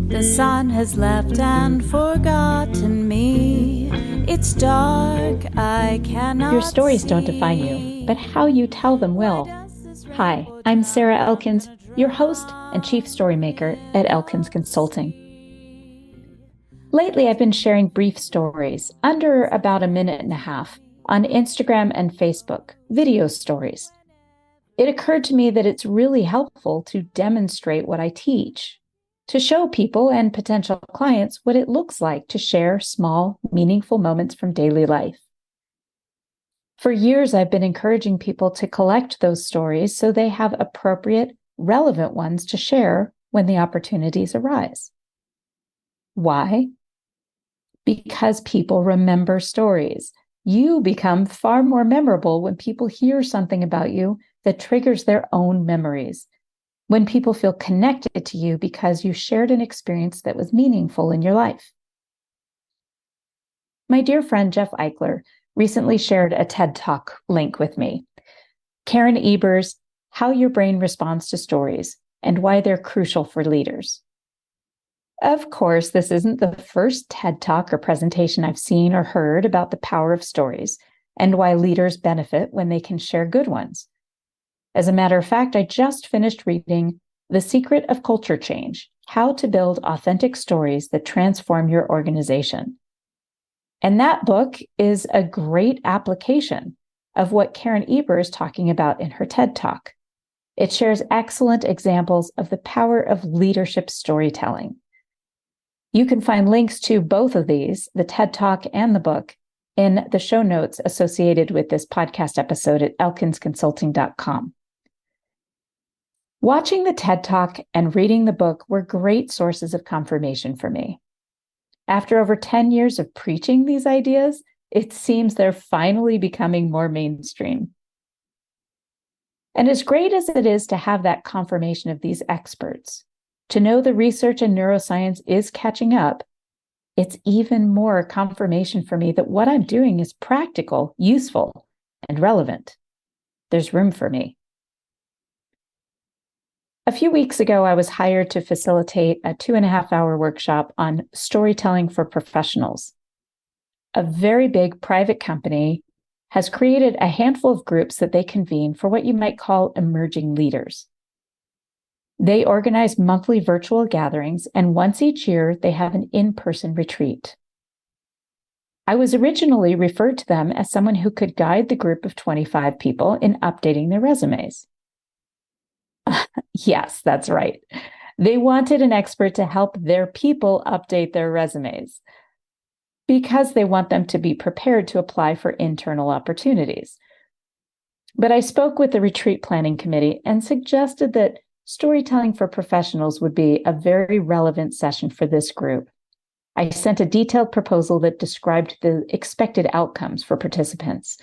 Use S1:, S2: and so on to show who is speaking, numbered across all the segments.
S1: The sun has left and forgotten me. It's dark, I cannot
S2: Your stories don't define you, but how you tell them will. Hi, I'm Sarah Elkins, your host and chief storymaker at Elkins Consulting. Lately, I've been sharing brief stories under about a minute and a half on Instagram and Facebook, video stories. It occurred to me that it's really helpful to demonstrate what I teach, to show people and potential clients what it looks like to share small, meaningful moments from daily life. For years, I've been encouraging people to collect those stories so they have appropriate, relevant ones to share when the opportunities arise. Why? Because people remember stories. You become far more memorable when people hear something about you that triggers their own memories, when people feel connected to you because you shared an experience that was meaningful in your life. My dear friend Jeff Eichler recently shared a TED Talk link with me. Karen Eber's How Your Brain Responds to Stories and Why They're Crucial for Leaders. Of course, this isn't the first TED Talk or presentation I've seen or heard about the power of stories and why leaders benefit when they can share good ones. As a matter of fact, I just finished reading The Secret of Culture Change: How to Build Authentic Stories That Transform Your Organization. And that book is a great application of what Karen Eber is talking about in her TED Talk. It shares excellent examples of the power of leadership storytelling. You can find links to both of these, the TED Talk and the book, in the show notes associated with this podcast episode at elkinsconsulting.com. Watching the TED Talk and reading the book were great sources of confirmation for me. After over 10 years of preaching these ideas, it seems they're finally becoming more mainstream. And as great as it is to have that confirmation of these experts, to know the research in neuroscience is catching up, it's even more confirmation for me that what I'm doing is practical, useful, and relevant. There's room for me. A few weeks ago, I was hired to facilitate a 2.5-hour workshop on storytelling for professionals. A very big private company has created a handful of groups that they convene for what you might call emerging leaders. They organize monthly virtual gatherings, and once each year, they have an in-person retreat. I was originally referred to them as someone who could guide the group of 25 people in updating their resumes. Yes, that's right. They wanted an expert to help their people update their resumes because they want them to be prepared to apply for internal opportunities. But I spoke with the retreat planning committee and suggested that storytelling for professionals would be a very relevant session for this group. I sent a detailed proposal that described the expected outcomes for participants.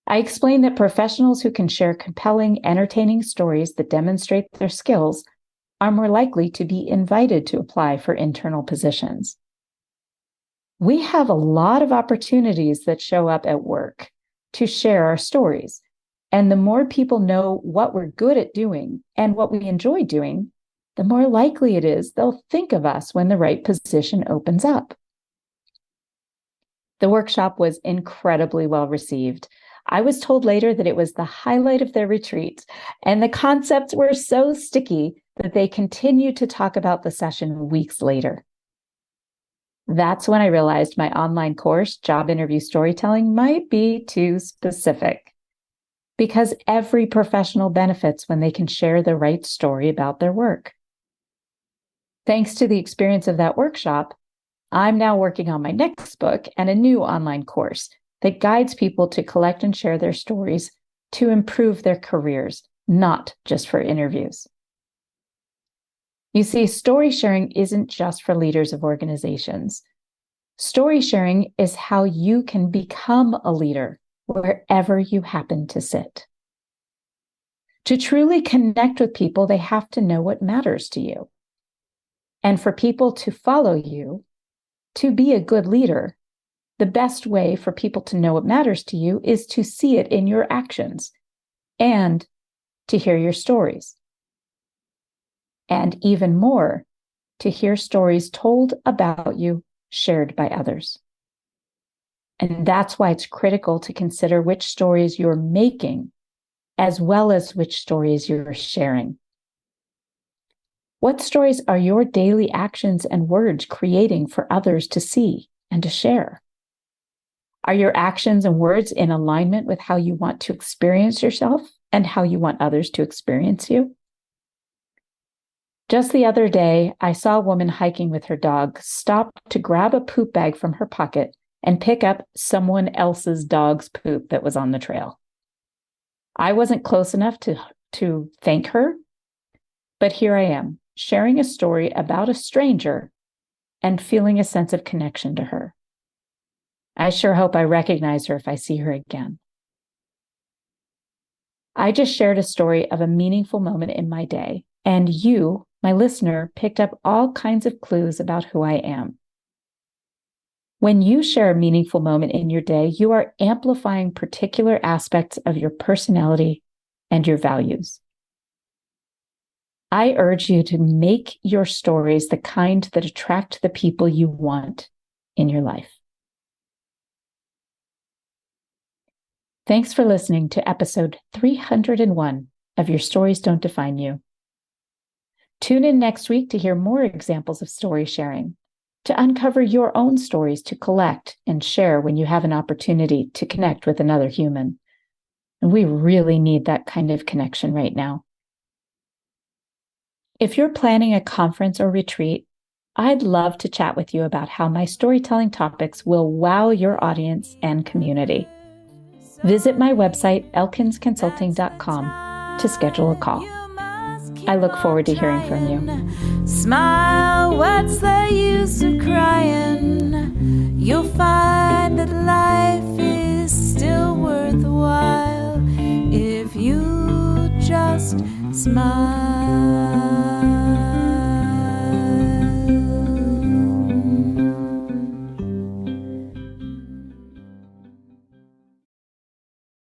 S2: I explained that professionals who can share compelling, entertaining stories that demonstrate their skills are more likely to be invited to apply for internal positions. We have a lot of opportunities that show up at work to share our stories. And the more people know what we're good at doing and what we enjoy doing, the more likely it is they'll think of us when the right position opens up. The workshop was incredibly well received. I was told later that it was the highlight of their retreat, and the concepts were so sticky that they continued to talk about the session weeks later. That's when I realized my online course, Job Interview Storytelling, might be too specific, because every professional benefits when they can share the right story about their work. Thanks to the experience of that workshop, I'm now working on my next book and a new online course that guides people to collect and share their stories to improve their careers, not just for interviews. You see, story sharing isn't just for leaders of organizations. Story sharing is how you can become a leader wherever you happen to sit. To truly connect with people, they have to know what matters to you. And for people to follow you, to be a good leader, the best way for people to know what matters to you is to see it in your actions and to hear your stories. and even more, to hear stories told about you, shared by others. And that's why it's critical to consider which stories you're making, as well as which stories you're sharing. What stories are your daily actions and words creating for others to see and to share? Are your actions and words in alignment with how you want to experience yourself and how you want others to experience you? Just the other day, I saw a woman hiking with her dog stop to grab a poop bag from her pocket and pick up someone else's dog's poop that was on the trail. I wasn't close enough to thank her, but here I am, sharing a story about a stranger and feeling a sense of connection to her. I sure hope I recognize her if I see her again. I just shared a story of a meaningful moment in my day, and you, my listener, picked up all kinds of clues about who I am. When you share a meaningful moment in your day, you are amplifying particular aspects of your personality and your values. I urge you to make your stories the kind that attract the people you want in your life. Thanks for listening to episode 301 of Your Stories Don't Define You. Tune in next week to hear more examples of story sharing, to uncover your own stories to collect and share when you have an opportunity to connect with another human. And we really need that kind of connection right now. If you're planning a conference or retreat, I'd love to chat with you about how my storytelling topics will wow your audience and community. Visit my website, elkinsconsulting.com, to schedule a call. I look forward to hearing from you.
S1: Smile, what's the use of crying? You'll find that life is still worthwhile if you just smile.